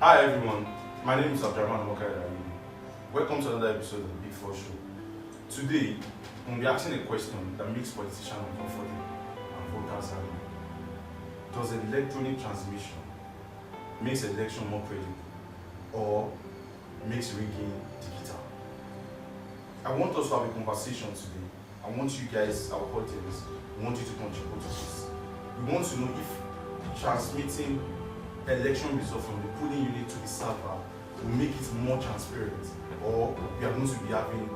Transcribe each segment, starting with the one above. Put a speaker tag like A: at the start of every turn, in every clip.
A: Hi everyone, my name is Abdurrahman Mokaya. Welcome to another episode of the Big Four Show. Today, we'll be asking a question that makes politicians uncomfortable and voters happy. Does electronic transmission makes election more credible or makes rigging digital? I want us to have a conversation today. I want you guys, our audience, we want you to contribute to this. We want to know if transmitting election results from the polling unit to the server will make it more transparent, or we are going to be having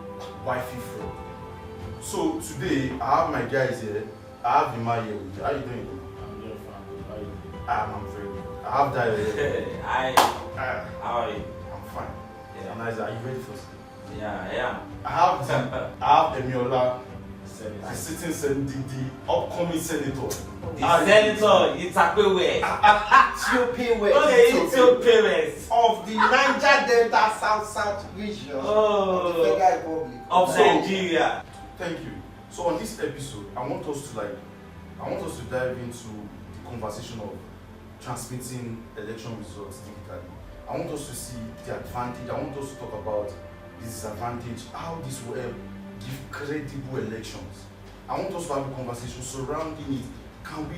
A: Wi-Fi fraud. So today I have my guys here. I have Ima here with you. How are you doing?
B: I'm very fine. How are you doing?
A: I'm very good. I have Dayo here.
C: Hi. How are you?
A: I'm fine.
C: Yeah.
A: And Isaac, are you ready for this?
C: Yeah, I am.
A: I have Emiola.
B: Senator.
A: The sitting the upcoming senator.
C: The senator, Itakwe
D: Ethiopia
C: West
D: of the Niger Delta South region of the Federal Republic
C: of Nigeria.
A: Thank you. So on this episode, I want us to dive into the conversation of transmitting election results digitally. I want us to see the advantage. I want us to talk about the disadvantage, how this will help give credible elections. I want us to have a conversation surrounding it. Can we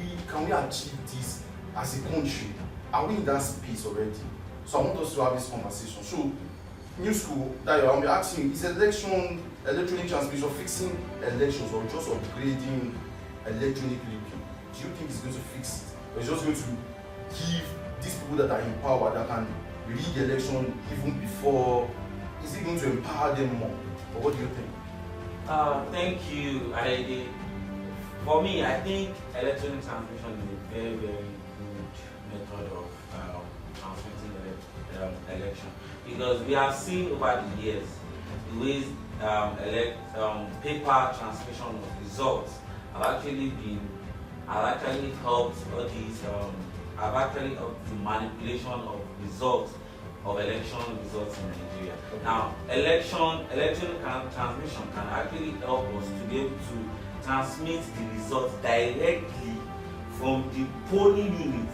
A: achieve this as a country? Are we in that space already? So I want us to have this conversation. So, new school, that I'll be asking, is electronic transmission fixing elections or just upgrading electronic linking? Do you think it's going to fix it? Or it's just going to give these people that are in power that can rig election even before? Is it going to empower them more? Or what do you think?
C: Thank you, Aide. For me, I think electronic transmission is a very, very good method of transmitting election, because we have seen over the years the ways paper transmission of results have actually helped all these have actually helped the manipulation of results of election results in Nigeria. Now, electronic transmission can actually help us to be able to transmit the results directly from the polling unit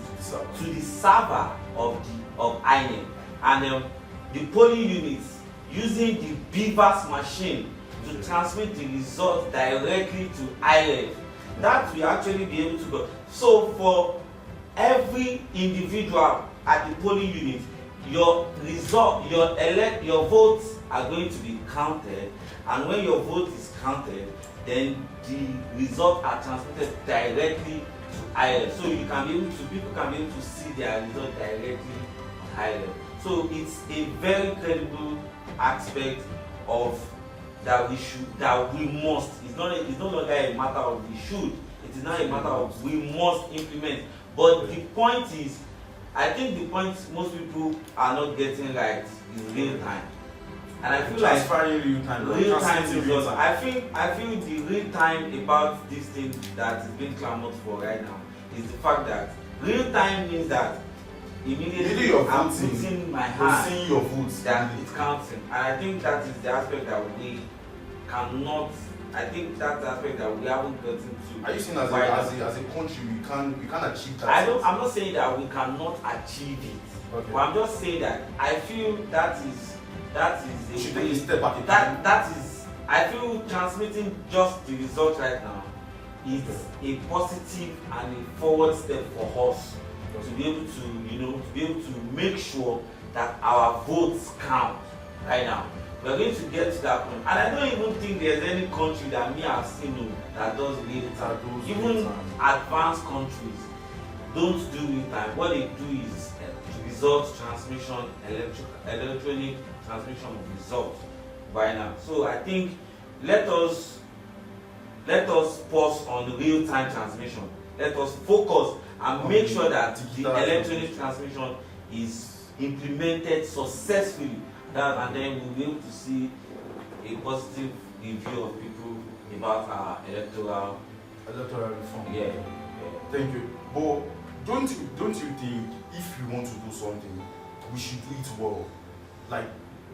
C: to the server of INEC, and the polling units using the BVAS machine to transmit the results directly to INEC. That will actually be able to go. So for every individual at the polling unit, your votes are going to be counted, and when your vote is counted, then the results are transmitted directly to INEC. So people can be able to see their result directly on INEC. So it's a very credible aspect of that we must. It's no longer a matter of we should. It is not a matter of we must implement. But the point is, I think the point most people are not getting right is real time, and I feel like real time is also. I feel the real time about this thing that is being clamored for right now is the fact that real time means that immediately I'm putting my hand,
A: seeing your votes,
C: that it's counting, and I think that is the aspect that we cannot. I think that's the aspect that we haven't gotten to.
A: Are you saying as a country we can't achieve that?
C: I'm not saying that we cannot achieve it.
A: Okay.
C: But I'm just saying that I feel that is
A: should take a step back.
C: I feel transmitting just the result right now is a positive and a forward step for us to be able to make sure that our votes count right now. We're going to get to that point, and I don't even think there's any country that me have seen that does real time. Even advanced countries don't do real time. What they do is results transmission, electronic transmission of results right now. So I think let us pause on real time transmission. Let us focus and make sure that the electronic transmission is implemented successfully. And then we'll be able to see a positive review of people about our electoral
A: reform.
C: Yeah.
A: Thank you. But don't you think if we want to do something, we should do it well? Like,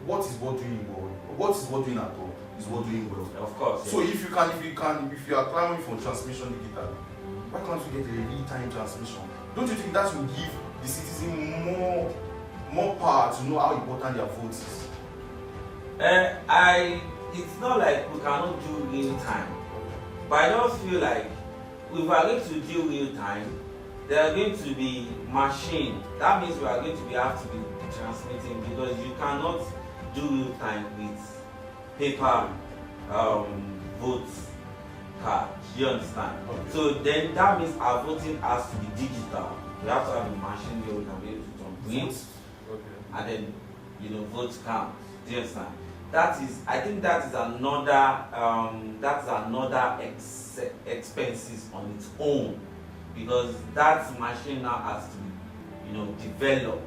A: what is worth doing well? What is worth doing at all is worth doing well.
C: Of course.
A: So if you are clamoring for transmission digitally, why can't we get a real-time transmission? Don't you think that will give the citizen more more power to know how important their vote is?
C: It's not like we cannot do real time, but I don't feel like if we are going to do real time, there are going to be machine. That means we are going to have to be transmitting, because you cannot do real time with paper vote card. Do you understand?
A: Okay.
C: So then that means our voting has to be digital. We have to have a machine where we can be able to print, and then vote count. Do you understand? I think that is another expenses on its own, because that machine now has to be developed,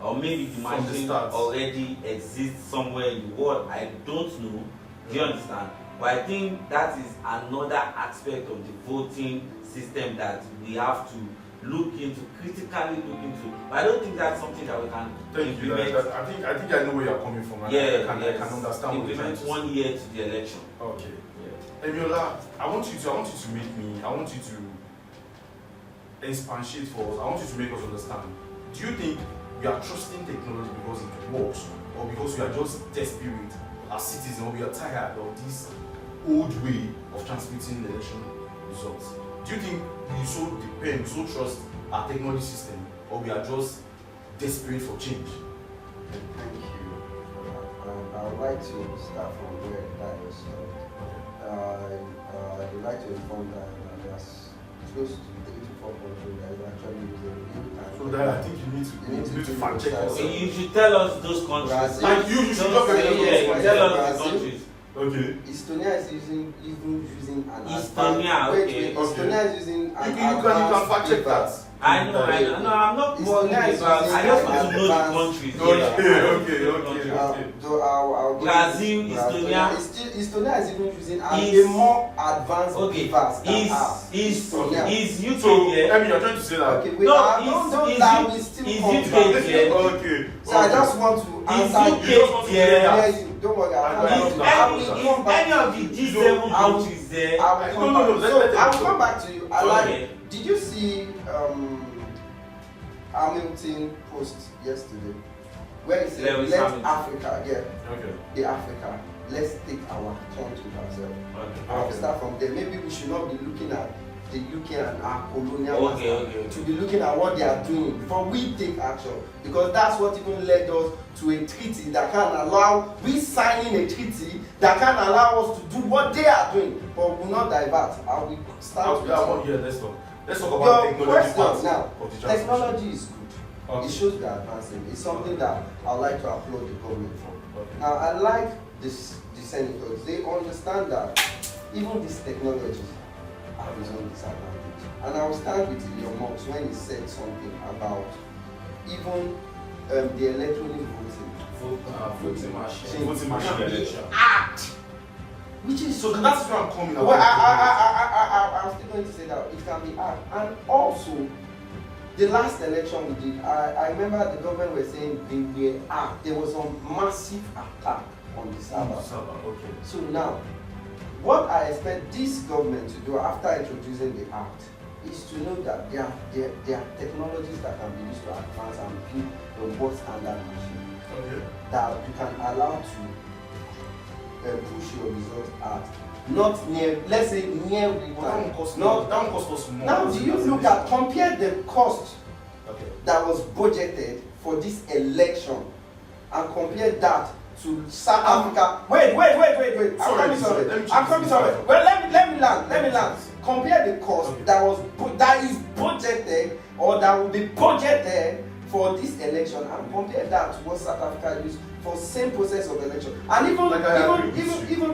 C: or maybe the machine already exists somewhere in the world. I don't know. Do you understand? But I think that is another aspect of the voting system that we have to critically look into. But I don't think that's something that we can implement.
A: I think I know where you're coming from. I can understand what you're trying to say.
C: 1 year to the election.
A: Okay. Yeah. Emiola, I want you to expatiate for us. I want you to make us understand. Do you think we are trusting technology because it works, or because we are just desperate as citizens, or we are tired of this old way of transmitting the election results? Do you think we so trust our technology system, or we are just desperate for change?
D: Thank you. I would like to start from where that was stopped. I would like to inform that there's close to 3 to 4 countries that is actually using real time.
A: So that I think you need to fact check us.
C: You should tell us those countries.
A: Like you should not
C: tell us the countries.
A: Okay.
D: Estonia is even using an
C: Estonia, okay.
D: Estonia is using an
A: you can fact check that.
C: I know. I'm not worried about. I just want to know the countries.
A: Okay.
D: So I'll
C: Brazil, Estonia.
D: Estonia is even using a more advanced device than ours.
C: Is UK
A: so,
C: there?
A: I mean, you're trying to say that.
D: Okay, wait,
C: is UK there?
A: Okay.
D: So I just want to answer
C: you.
D: Don't worry,
C: Any of the G7 countries there?
D: I will come back to you. Did you see Hamilton post yesterday where he said let Africa, the Africa, let's take our turn to ourselves. I'll start from there. Maybe we should not be looking at the UK and our colonial master, to be looking at what they are doing before we take action, because that's what even led us to a treaty that can allow we signing a treaty that can allow us to do what they are doing, but we will not divert. I will start with
A: let's talk about technology part
D: now.
A: Of the
D: technology is good. It shows we are advancing. It's something that I would like to applaud the government for. Now I like the senators. They understand that even this technology have its own disadvantage. And I will stand with Elon Musk when he said something about even the electronic voting
A: machine election.
D: Act, which is
A: so that's where I'm coming.
D: Well, I'm still going to say that it can be act. And also, the last election we did, I remember the government were saying they were act. There was a massive attack on the server.
A: Okay.
D: So now, what I expect this government to do after introducing the act is to know that there are technologies that can be used to advance and build a world standard machine that you can allow to push your results out. Not near, let's say near real time.
A: That one cost us more.
D: Now, do you look at compare the cost that was budgeted for this election and compare that to South Africa? Wait. I'm coming sorry. Well, let me land. Compare the cost that is budgeted or that will be budgeted for this election and compare that to what South Africa used for same process of election. And even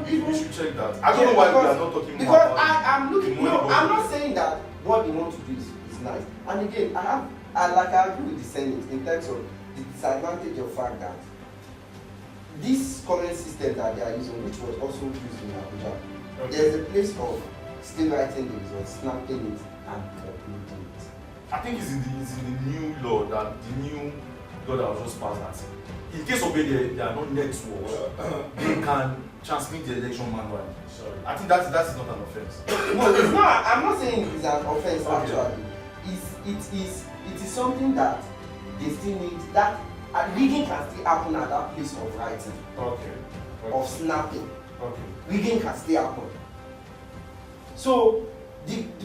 A: we should check that. I don't know why we are not talking more about
D: I'm looking. No, I'm not saying that what they want to do is nice. And again, I agree with the Senate in terms of the disadvantage of fact that this current system that they are using, which was also used in Abuja, there's a place of still writing the results, snapping it, and uploading it.
A: I think it's in the new law that the new law that was just passed that in case of where there are no networks, they can transmit the election manually. Sorry. I think that is not an offense.
D: No, it's not. I'm not saying it's an offense actually. It is something that they still need. That Rigging can still happen at that place of writing, of snapping. Rigging can still happen. So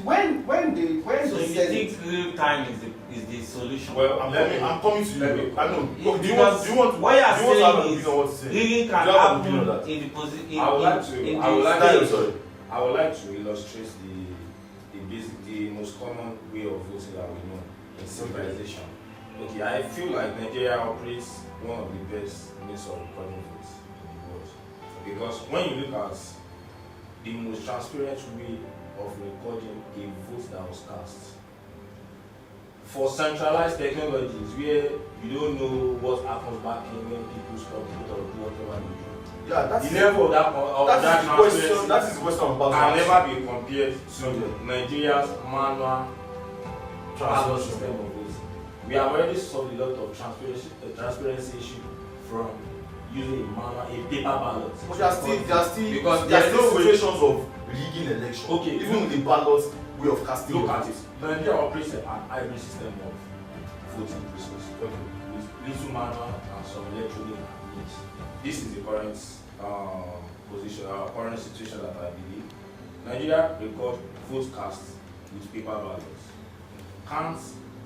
D: when
C: So
D: they
C: you
D: said
C: think real time is the solution?
A: Well, I'm coming to you. I know. Do you
C: Because
A: want
C: what you are
A: do you want to have
C: saying
A: an opinion on what to say?
C: rigging can
A: Do you have an
C: happen
A: opinion on that?
C: in the position.
B: I would like to.
C: In
B: I would
C: the
B: like
C: state.
A: Sorry.
B: I would like to illustrate the most common way of voting that we know in civilization. Okay, I feel like Nigeria operates one of the best means of recording votes in the world. Because when you look at the most transparent way of recording a vote that was cast, for centralized technologies where you don't know what happens back in when people stop vote or do whatever they do.
A: Yeah, that's
B: The level of that transparency
A: That is the question I'm about to
B: can
A: ask.
B: never be compared to Nigeria's manual ballot system of votes. We have already solved a lot of transparency issue from using a paper ballot.
A: But there are still
B: because
A: there are
B: there's
A: still
B: no way.
A: situations of rigging election.
B: Okay,
A: even with the ballot way of casting.
B: Look at it. Nigeria operates an hybrid system of voting process with little manual and some electronic means. This is the current position, current situation that I believe. Nigeria record vote cast with paper ballots. Can't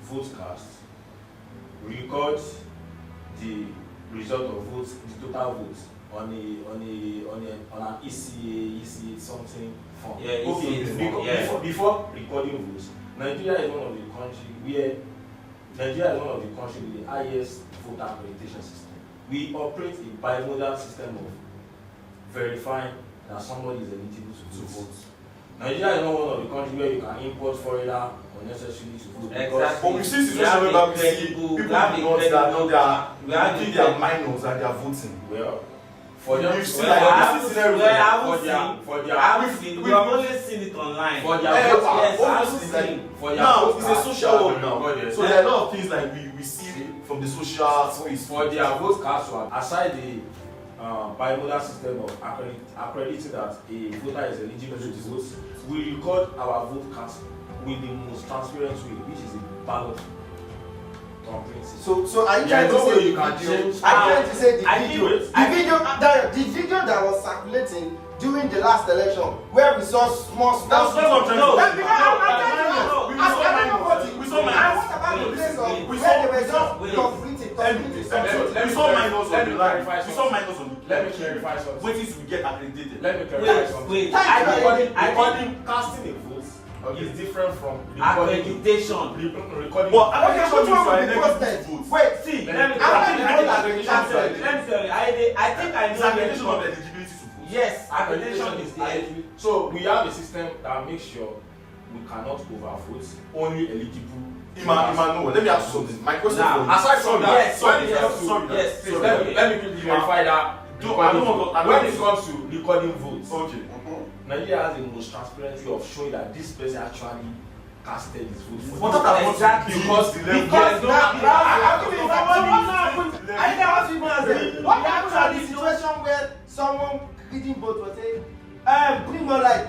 B: vote cast record the result of votes, the total votes on an ECA something form.
C: Yeah,
B: okay.
C: ECA form,
B: Before recording votes, Nigeria is one of the countries with the highest voter accreditation system. We operate a bimodal system of verifying that somebody is eligible to vote. Nigeria is not one of the countries where you can import foreigner unnecessarily to vote.
C: Exactly.
A: But we see situations where we see people that are putting their minors and they are voting.
B: Well, for them,
A: You've seen scenarios
C: we have only seen it online.
B: For their
C: Yes, I've
A: obviously,
C: seen.
A: now it's a social world now.
B: Recorded.
A: So there are a lot of things like we see from the social space.
B: For their vote cast one, aside the bimodal system of accrediting that a voter is eligible to vote, we record our vote cast with the most transparent way, which is a ballot.
D: So are you trying to say
B: you can change?
D: Are you trying to say
C: the
D: the video that was circulating during the last election where we saw small
A: That's what I'm trying to say.
D: We saw
A: minors on the
B: Let me clarify something.
A: waiting to get accredited.
B: Let me clarify something. Recording casting a vote is different from
C: accreditation.
B: Recording.
A: But accreditation means you are
D: process.
A: vote.
D: Wait,
C: See,
A: Let me
C: let me tell you. I think I
A: It's
C: know
A: accreditation of eligibility to vote.
C: Yes, accreditation is there.
B: So we have a system that makes sure we cannot overvote only eligible.
A: Iman, no. Let me ask you something. My question
C: Now,
A: for you.
B: Aside from that, let me clarify that. When it comes to recording votes,
A: Okay.
B: Nigeria has the most transparent way of showing that this person actually casted his vote for
A: But
B: this
A: that
B: person.
C: exactly.
B: Because the level
D: what happened in the situation where someone reading vote was saying, bring more light.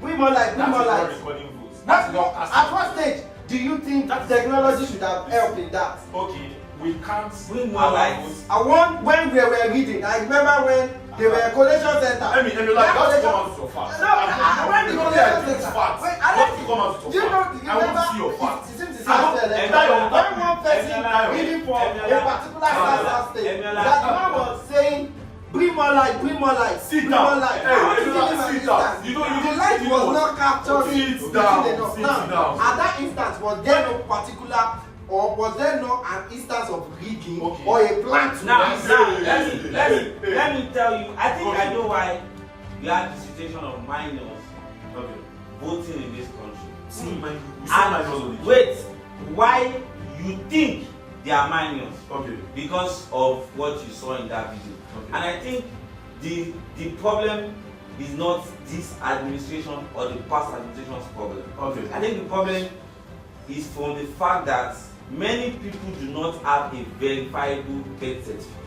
B: recording votes. That's not casting.
D: At what stage do you think that technology should have helped in that?
B: Okay, we can't
C: Bring more light.
D: I want when we were reading. I remember when they were collation center.
A: I mean, like, that's come out with your facts.
D: No, I went to collation center.
A: Facts.
D: Wait,
A: What you come out with
D: do you
A: your
D: know?
A: facts?
D: You
A: I want to
D: remember?
A: see your facts.
D: It seems the
A: I don't-
D: same
A: Emiola,
D: when one person reading for a particular class state, that man was saying, bring more light.
A: Sit
D: Bring
A: down.
D: more light.
A: Hey,
D: I want to
A: Emiola,
D: give him an
A: sit down.
D: instance.
A: You don't
D: The light was not captured.
A: Sit down.
D: enough.
A: Sit
D: Now,
A: down.
D: at that instance, was there no particular or was there no an instance of rigging
B: Okay.
D: or a plan to
C: Now,
D: rig?
C: let me tell you. I think I know why we have the situation of minors voting in this country.
A: See, man, we saw minors on the
C: Wait, why you think they are minors?
A: Okay.
C: Because of what you saw in that video.
A: Okay.
C: And I think the problem is not this administration or the past administration's problem.
A: Okay.
C: I think the problem is from the fact that many people do not have a verifiable birth certificate.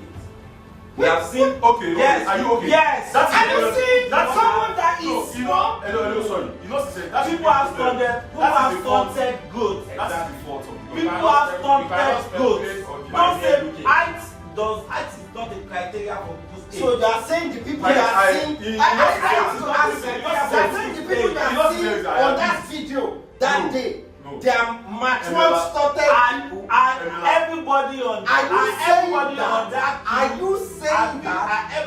C: We have seen.
A: Okay.
C: Yes.
A: Are you okay?
C: Yes.
A: That's
C: Have you seen
A: that's
C: someone that is
A: no,
C: small?
A: Hello, sorry. You know, that's
C: People have stunted. People have stunted good.
A: That's the fault of
C: People have stunted good. Don't say height is not a criteria for people's age.
D: So you are saying the people you are seeing. I want to ask you. You are saying the people you are seeing on that video that day. They are mature, started people.
C: Everybody on that.
D: Are you saying that?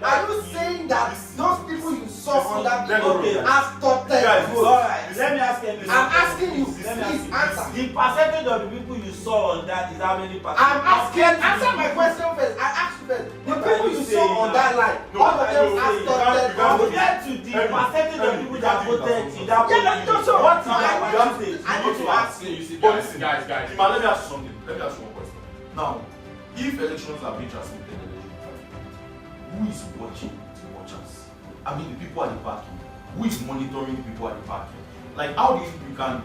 D: Are you saying that those people you saw on that video are started?
C: Alright, let me ask you.
D: I'm asking you, please answer.
C: The percentage of the people you saw on that is how many percent?
D: I'm asking, answer my question first. I asked you first. The people you saw on that line, all of them are started.
C: Compared to the percentage of people that voted in that vote, what is that percentage?
D: I need to ask you.
A: But listen, guys, let me ask you something. Let me ask you one question. Now, if elections are being transmitted, who is watching the watchers? I mean, the people at the parking. Who is monitoring the people at the parking? Like, how do we can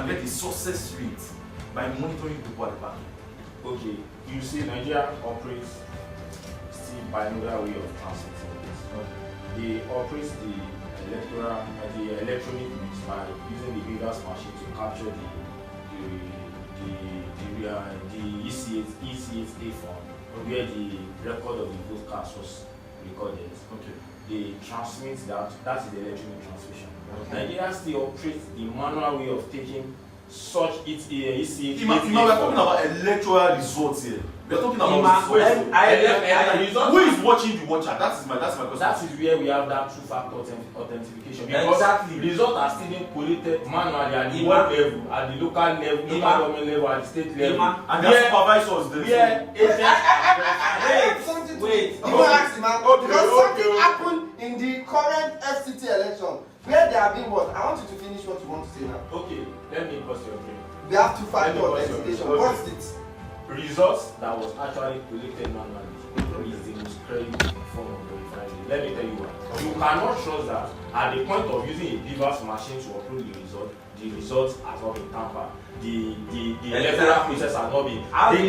A: get a success rate by monitoring the people at the parking?
B: Okay, you see, Nigeria operates still by another way of transmitting this. They operate the electronic mix by using the reverse machine to capture the EC8A form where the record of the vote cast was recorded.
A: Okay.
B: They transmit that is the electronic transmission.
A: Okay.
B: Nigeria still operates the manual way of taking such EC8A
A: We're talking about electoral results here. We're talking about
B: results.
A: Who is watching the watcher? That's my question.
B: That is where we have that true factor authentication.
C: Exactly.
B: Results are still being collated manually at the world level, at the local level, local government level, at the state level.
A: And their supervisors there.
C: Wait.
D: You want to ask him, because something happened in the current FCT election where they are being what? I want you to finish what you want to say now.
B: Okay, let me bust your brain.
D: We have to find out authentication. What's it?
B: Results that was actually collected manually is the most credible form of verifying. Let me tell you why. You cannot trust that at the point of using a reverse machine to upload the results has not been tampered. The electoral process has not been.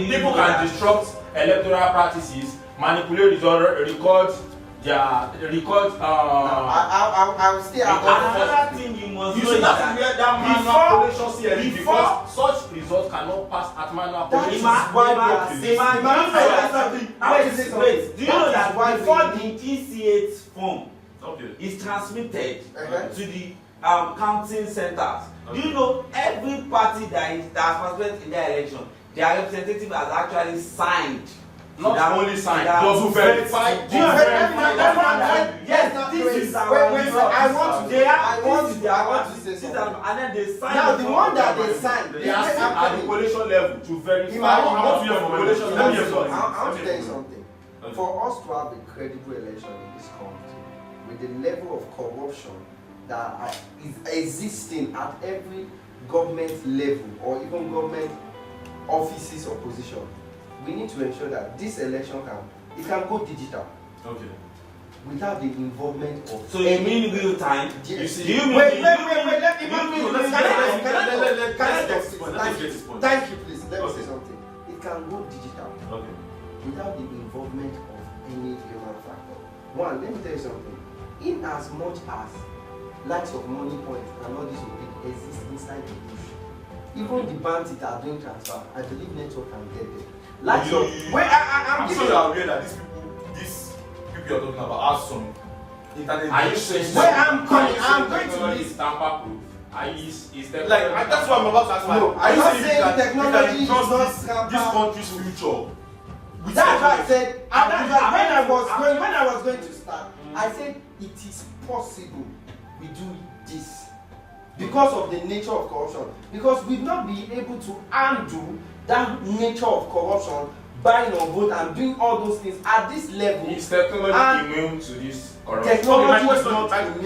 B: People can disrupt electoral practices, manipulate records. I
D: will stay out.
C: Another thing you must know is
B: that where that manual collation
C: before
B: such results cannot pass at manual
D: That is
B: collation.
C: Wait, do you know that before the EC8 form is transmitted to the counting centers, do you know every party that participated in the election, their representative has actually signed.
B: Not only signed, double verified.
C: Yes, this is our
D: I want to say something.
C: And then they sign.
D: Now the one that they signed,
B: they are still at the collation level to verify.
D: I want to tell you something. For us to have a credible election in this country, with the level of corruption that is existing at every government level or even government offices or position, we need to ensure that this election can go digital.
A: Okay.
D: Without the involvement of.
C: So you mean real time?
D: Wait.
C: Let's
D: Thank you, please. Let me say something. It can go digital.
A: Okay.
D: Without the involvement of any human factor. One, let me tell you something. In as much as likes of money points and all this will exist inside the bush, even the bandits that are doing transfer, I believe network can get there. I'm sure
A: you are aware that these people you're talking about have some internet.
B: Are you saying?
D: I'm going to list
B: tamper proof.
A: That's what I'm about to ask.
D: No,
A: are you saying
D: technology is not
A: this country's future?
D: That's what I said. When I was going to start, I said it is possible we do this because of the nature of corruption. Because we've not been able to undo that nature of corruption, buying on vote and doing all those things at this level.
B: Is technology immune to this corruption?
D: Technology is not immune.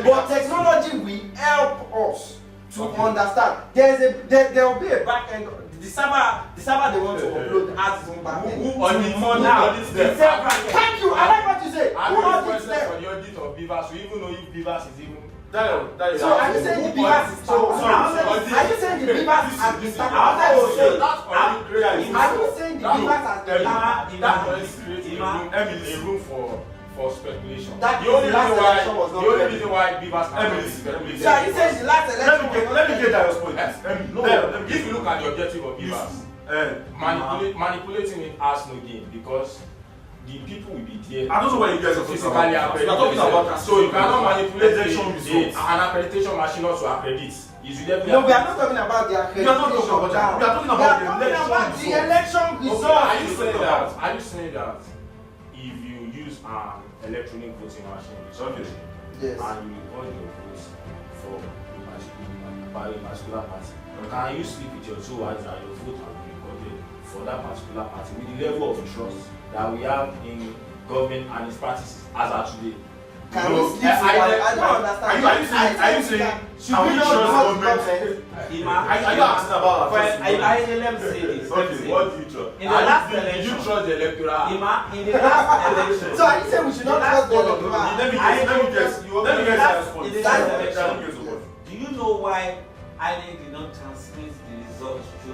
D: But technology will help us to understand. There will be a back end. The server they want to upload has its own back end.
B: Who audits them?
D: Thank you. I like what you say. Who audits them?
B: For the audit of Beavers, we even know if Beavers is even.
D: So are you saying the Beavers is are you saying the Beavers has been started? Are you saying the Beavers has been
B: a room for speculation.
D: That
B: the only reason why Beavers can speculate.
D: So are you saying the last election?
A: Let me get that response.
B: No, if you look at the objective of Beavers, manipulating it has no gain because the people will be there.
A: I don't know what you guys are
B: physically
A: talking about. We are talking about
B: so you cannot manipulate
A: election results.
B: An accreditation machine not to accredit.
D: No, we are not talking about the accreditation.
A: We are not talking about that. We are talking about
D: the election results.
B: Okay, are you saying that if you use an electronic voting machine,
D: yes,
B: and you record your votes for a particular party, can you sleep with your two eyes that your vote has been recorded for that particular party with the level of trust that we have in government and its practices as of today?
D: Can we sleep? I don't understand.
A: Are you saying should we not trust government? Are you asking about?
C: Let me say this.
B: Okay, what do you trust?
C: In the last
B: Did
C: election,
B: you trust the electoral?
C: in the last election.
D: So are you saying we should not trust the electoral?
A: Let me guess.
C: In the last election, do you know why INEC did not transmit the results to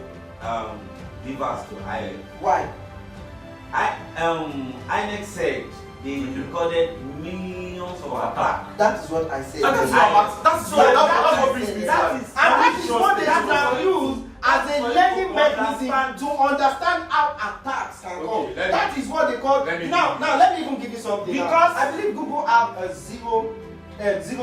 C: Rivers to INEC?
D: Why?
C: INEC said they recorded millions of attacks.
D: That is what I said.
A: That's what brings me to
C: that is
D: what they have used as a learning mechanism to understand how attacks can come. That is what they call. Now let me even give you something. Because I believe Google have a zero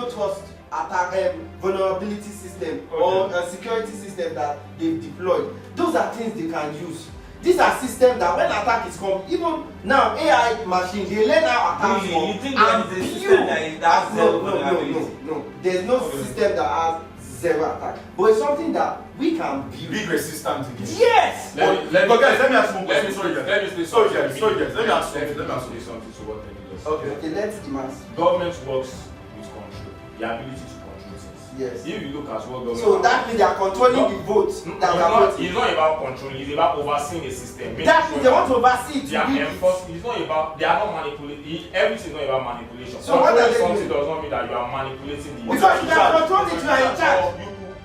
D: trust attack vulnerability system or a security system that they've deployed. Those are things they can use. These are systems that when attack is come, even now AI machine, they learn how attacks come.
C: You think there is a system that is that zero vulnerability?
D: No. There's no system that has zero attack. But it's something that we can build.
A: Big resistance against.
D: Yes!
A: Let me ask one question. Sorry guys.
B: Let me ask something to what Kenny does.
D: Okay, let's mass.
B: Government works with control, the ability to control things.
D: Yes.
B: If you look at what government.
D: So that means they are controlling the votes that we are voting.
B: It's not about controlling, it's about overseeing a system.
D: That means they want to oversee it.
B: They are enforced. It's not about. They are not manipulating. Everything is not about manipulation.
D: So what are they
B: something
D: doing?
B: does not mean that you are manipulating the.
D: Because you can control it, you are in charge.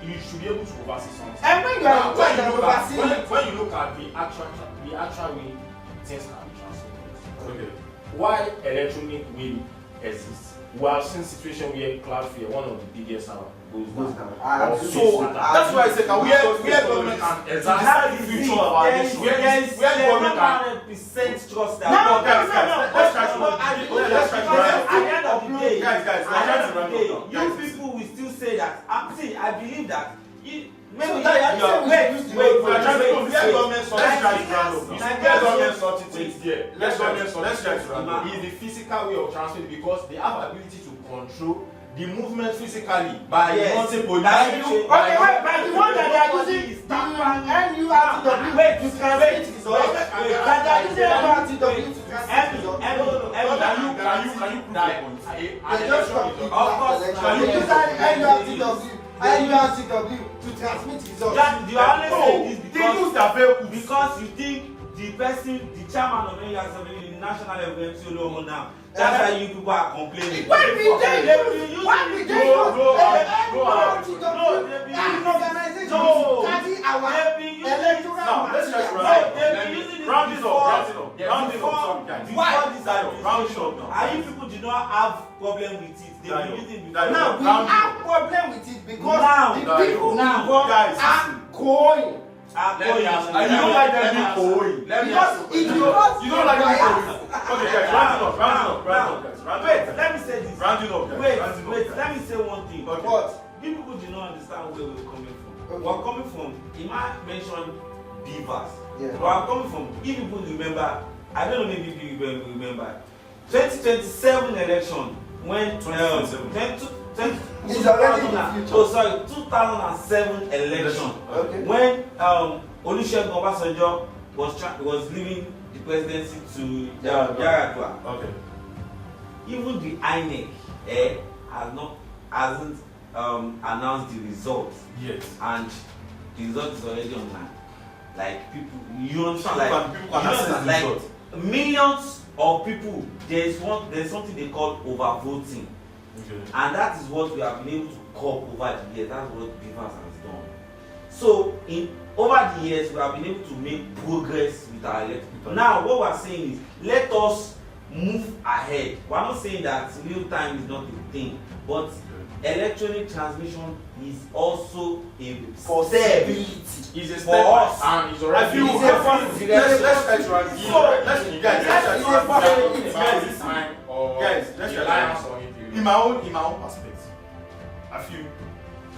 B: You should be able to oversee something.
D: And when you are in charge and oversee it.
B: When you look at the actual way things can be transmitted. Why electronic will exists? We have seen situation where Cloudflare, one of the biggest goes down.
A: So that's why I said can we government and exactly the future of our nation. Where government can
C: 100% trust that.
A: No, let's try to
C: guys, you people will still say that. I believe that. Maybe
A: we are trying to get government let's try to random.
B: Is the physical way of transmitting because they have ability to control the movement physically by multiple.
D: By the one that they are using the NURTW to transmit results. That they are using NURTW to transmit results.
A: Can you prove that point?
D: They just complete that election. You use NURTW to transmit results.
C: You are only saying this because you think the chairman of NURTW in the national level now. That's why you people are complaining.
D: Why be they use organization to carry our electoral
A: now, let's just round it up.
C: And you people do not have problem with it. They be using before.
D: Now we have problem with it because the people involved are going.
A: And you don't like them being going. You don't like them going. Okay, guys, round it up.
C: Wait, let me say this.
A: Rounding up, guys.
C: Wait, let me say one thing.
A: Okay.
C: But you people do not understand where we're coming from.
D: Okay.
C: We're coming from, Ima mentioned Beavers.
D: Yeah.
C: We're coming from, if people remember, I don't know maybe you remember, 2027 election, when 2007 election,
D: Okay.
C: when Olusegun Obasanjo was leaving the presidency to Yar'Adua.
A: Okay.
C: Even the INEC hasn't announced the results.
A: Yes.
C: And the result is already online. Like people, you understand?
A: People can access the result.
C: Millions of people. There's something they call overvoting.
A: Okay.
C: And that is what we have been able to curb over the years. That's what Beavers has done. So over the years, we have been able to make progress with our electoral. Now, what we are saying is, let us move ahead. We are not saying that real time is not a thing, but electronic transmission is also a
D: possibility.
B: It's a
C: for
B: step
C: us.
B: and it's
A: I
B: already.
A: feel
D: It's a
A: let's
D: possibility.
A: try to argue. Let's you guys let's try
D: It's
A: to
D: a
A: argue.
D: possibility.
A: Guys,
B: Time or
A: guys, let's try to
B: reliance
A: argue.
B: on it.
A: In my own perspective, I feel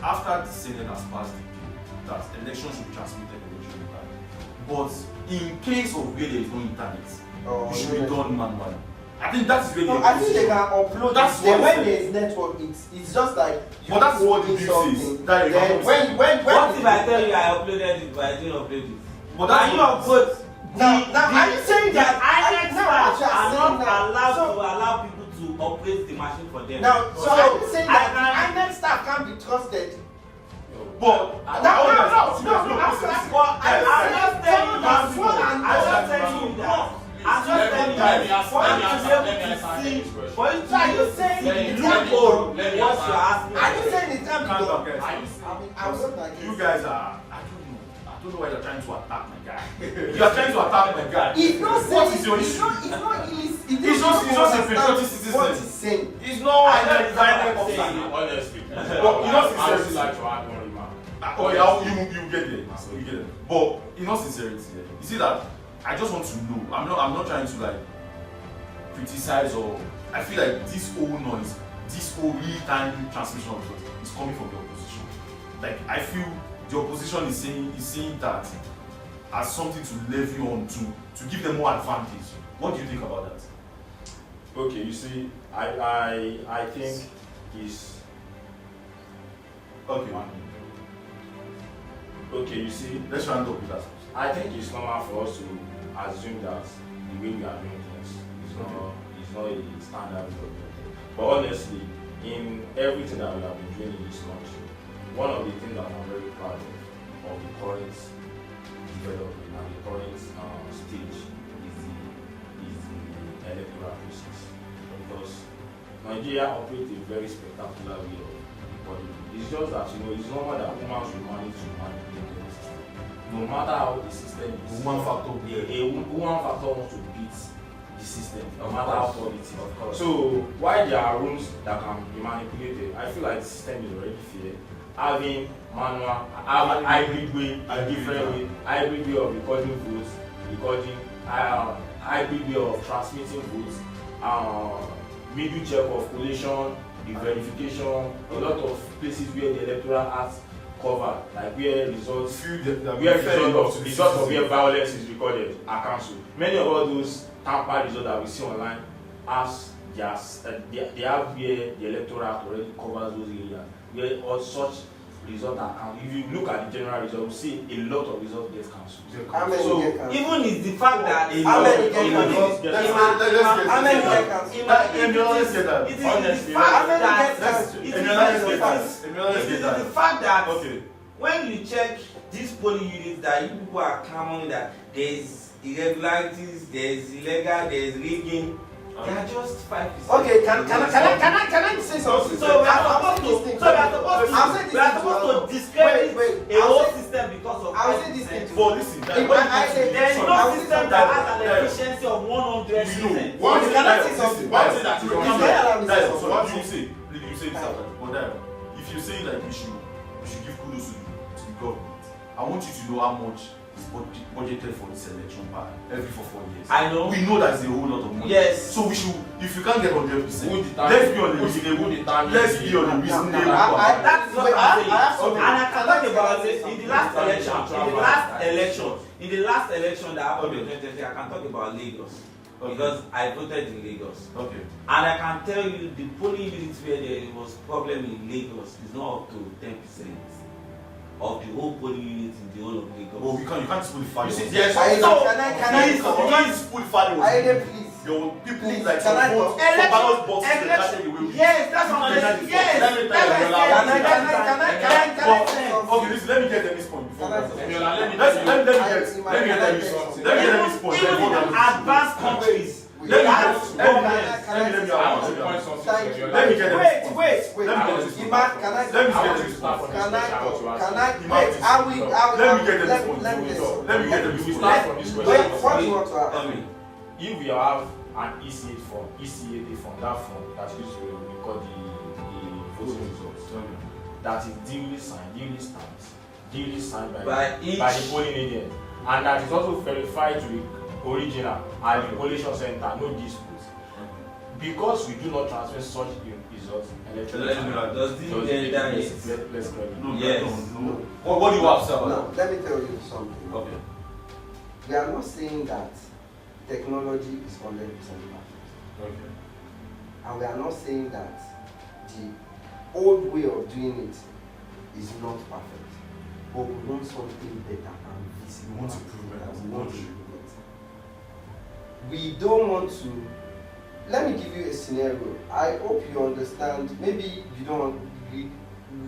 A: after the Senate has passed the bill that elections should be transmitted electronically, but in case of where there is no internet, it should be done manually. I think that's really.
D: No, I think they can upload.
A: That's
D: then
A: what
D: when
A: I'm
D: there is network, it's just like you
A: But that's what the
D: upload
A: bill says.
D: something.
A: That you
D: Then
A: can
D: when
C: What if I tell you I uploaded it but I didn't upload it?
A: But that's
C: Can you
A: what-
C: upload?
D: now are you saying that
C: INEC staff are not allowed
D: so,
C: to allow people to operate the machine for them.
D: now so are you saying that
C: I
D: the INEC staff can't be trusted?
A: But
C: I'm
A: guys,
C: just telling you that. I'm just telling you for you to be able to see, for you to be able to see the loophole what you're asking.
D: Are you saying it can't be
A: Calm
D: done?
A: down, guys.
D: I was not like
A: You guys are, I don't know why you're trying to attack my guy. You are trying to attack my guy.
D: It's not saying
A: What is your
D: it's
A: issue?
D: not illicit.
A: It's just a patriotic citizen.
D: What he's saying.
A: It's not
C: I know it's not
A: violent
C: what I'm saying.
A: offense.
B: Honestly,
A: But you know,
B: I would like to add one remark.
A: Oh yeah, you get there. You get there. But in all sincerity, you see that I just want to know. I'm not trying to like criticize or I feel like this whole noise, this whole real-time transmission of thought is coming from the opposition. Like I feel the opposition is saying that as something to levy on to give them more advantage. What do you think about that?
B: Okay, you see, I think it's
A: Okay.
B: okay. You see,
A: Let's round up with that.
B: I think it's normal for us to assume that the way we are doing things is not a standard way of doing things. But honestly, in everything that we have been doing in this country, one of the things that I'm very proud of the current development and the current stage is the electoral process. Because Nigeria operates a very spectacular way of recording. It's just that it's normal that humans will manage to manipulate the system. No matter how the system is,
A: One factor.
B: a woman factor wants to beat the system, no matter how poor it is.
A: Of course.
B: So while there are rooms that can be manipulated, I feel like the system is already fair. Having manual, having hybrid way, a different way, hybrid way of recording votes, hybrid way of transmitting votes, middle check of collation, the verification, a lot of places where the electoral acts covered, like where results of where violence is recorded are cancelled. Many of all those tamper results that we see online as they have where the electoral act already covers those areas, where all such results are cancelled. If you look at the general result, you see a lot of results get cancelled.
D: How many
B: So,
D: get cancelled?
C: Even is the fact that
D: How many get cancelled? How many get cancelled?
C: it is the fact that
A: Okay.
C: when you check these polling units that you people are clamoring that there is irregularities, there is illegal, there is rigging, they are just 5%.
D: Okay, can I say something?
C: So we are supposed to discredit a whole system because of
D: I'll say this thing.
A: But listen,
C: there is no system that has an efficiency of 100%.
A: One thing
D: Can I
A: that
D: say something?
B: One thing that
A: you say this out. But if you say like we should give kudos to the government, I want you to know how much is budgeted for this election every for 4 years.
C: I know.
A: We know that's a whole lot of money.
C: Yes.
A: So we should, if you can't get 100%,
B: Let's
A: let's be on the reasonable. Let's be on the reasonable.
C: That's what I'm saying.
D: I have something.
C: And I can talk about it in the last election that happened in 2020. I can talk about Lagos.
A: Okay.
C: Because I voted in Lagos.
A: Okay.
C: And I can tell you the polling units where there was problem in Lagos is not up to 10% of the whole polling unit in the whole of Lagos.
A: Well, you can't spoilify.
B: You see,
A: yourself.
B: yes.
D: Can
A: You
D: I
A: can't spoilify
D: please?
A: There were people
D: Please,
A: like
D: can I
A: vote
D: talk?
A: for ballot boxes that carry away with.
C: Yes, that's what I'm saying. Yes,
B: Let me tell you,
C: that's what I'm saying.
D: Can I say something?
A: Okay, listen, let me get them this point before.
D: Can I say
B: Eniola, let me
A: Let me
B: tell you.
A: get something. Let me get this point.
C: Even in advanced countries,
A: Let
C: they
A: me
C: have
A: get
C: problems.
B: I want to point something to
D: Thank you.
B: Eniola.
A: Let me get
D: Wait.
A: Let me get this point.
D: Iman, can I?
A: Let me
B: I
A: get
B: want to
A: this
B: start
A: point.
B: from this question.
D: Can I? Wait. I will.
A: Let me get this point.
D: Let me listen.
A: Let me get this
B: We
A: point.
B: start from this
D: Wait.
B: question.
D: What do you want to ask?
C: Tell me.
B: If we have an ECA form, that form that is used to record the voting results, that is duly signed, duly stamped, duly signed
C: by
B: the polling agent, and that is also verified to the original and the collation center, no dispute. Because we do not transmit such results electronically.
C: Does the agenda
B: let's credit?
C: Yes.
D: No.
B: What do you have to say about
D: Now, let me tell you something.
B: Okay.
D: We are not saying that technology is 100% perfect.
B: Okay.
D: And we are not saying that the old way of doing it is not perfect. But we want something better and visible.
A: We want improvement.
D: We want improvement. We don't want to. Let me give you a scenario. I hope you understand. Maybe you don't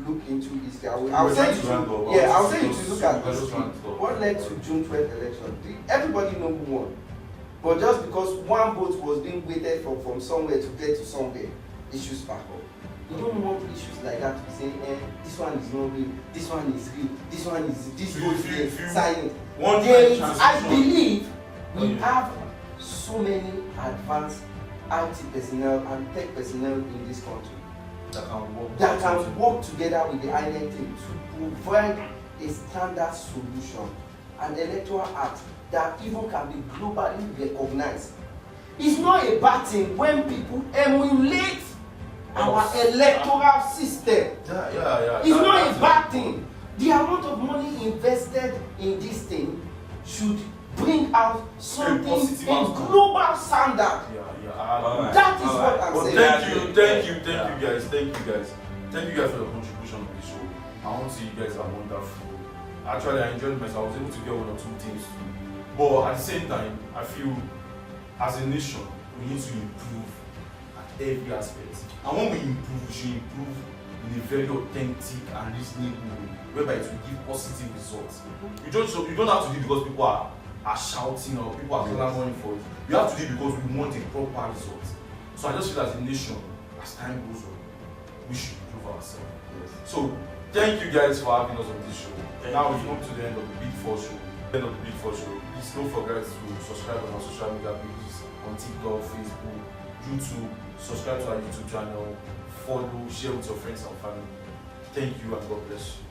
D: look into history. I'll say you to look at history. What led to June 12th election? Everybody know who won. But just because one vote was being weighted from somewhere to get to somewhere, issues spark up. You don't want issues like that to be saying, this one is not real, this one is real, this one is this vote is silent. I believe we have so many advanced IT personnel and tech personnel in this country that can work together with the INEC team to provide a standard solution, an electoral act that even can be globally recognized. It's not a bad thing when people emulate our electoral system. It's not a bad thing. The amount of money invested in this thing should bring out something in global standard. That is what I'm saying.
A: Thank you guys. Thank you guys for your contribution on the show. I want to say you guys are wonderful. Actually, I enjoyed myself. I was able to get one or two things too. But at the same time, I feel as a nation, we need to improve at every aspect. And when we improve, we should improve in a very authentic and reasonable way, whereby it will give positive results. You don't have to do it because people are shouting or people are clamoring for it. You have to do it because we want a proper result. So I just feel as a nation, as time goes on, we should improve ourselves.
D: Yes.
A: So thank you guys for having us on this show. And now we come to the end of the Big Four show. Please don't forget to subscribe on our social media pages on TikTok, Facebook, YouTube. Subscribe to our YouTube channel. Follow, share with your friends and family. Thank you and God bless you.